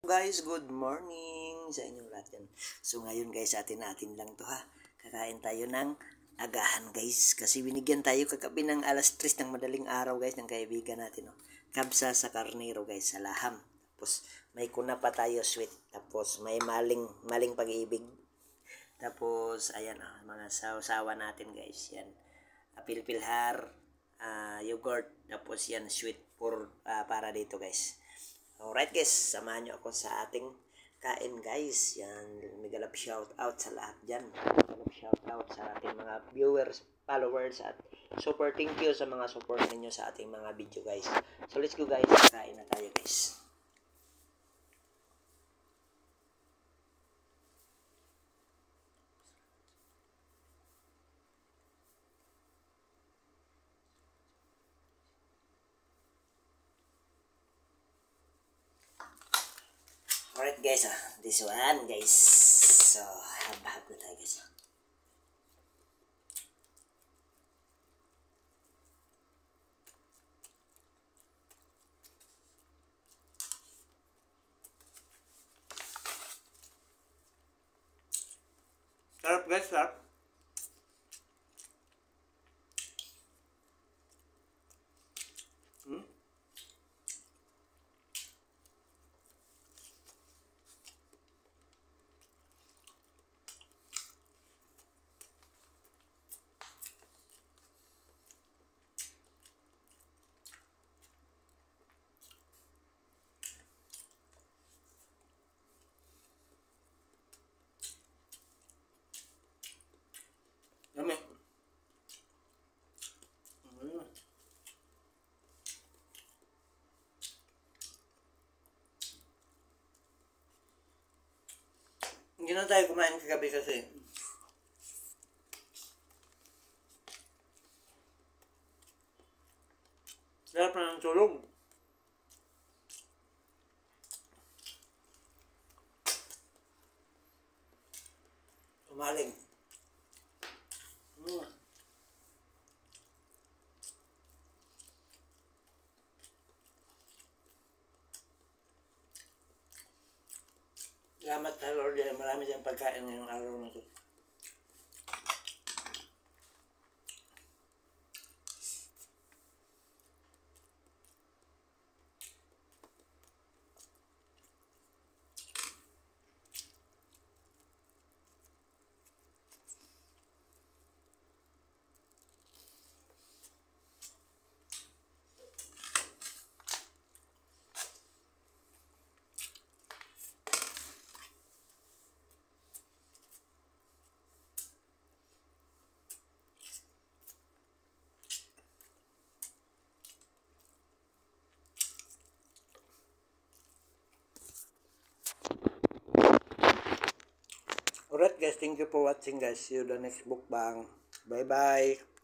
Guys? Good morning sa inyong lahat yan. So ngayon guys, atin lang to ha. Kakain tayo ng agahan guys. Kasi binigyan tayo kagabi ng alas 3 ng madaling araw guys ng kaibigan natin. Oh. Kabsa sa karnero guys, sa laham. Tapos may kuna pa tayo sweet. Tapos may maling pag-ibig. Tapos ayan oh, mga sawa natin guys. Yan. Pilpilhar, yogurt. Tapos yan sweet para dito guys. Alright guys, samahan nyo ako sa ating kain guys. Yan, megalap shout out sa lahat dyan. Megalap shout out sa ating mga viewers, followers, at super thank you sa mga support ninyo sa ating mga video guys. So let's go guys, kain na tayo guys. Alright guys, this one guys. So, habahab na tayo guys. Sarap guys, sarap. Dami. Hindi na tayo kumain kagabi kasi sarap na ng tulog. Umaling. Salamat sa Lord, marami siyang pagkain ngayong araw na ito. Alright guys, thank you for watching guys. See you the next mukbang. Bye bye.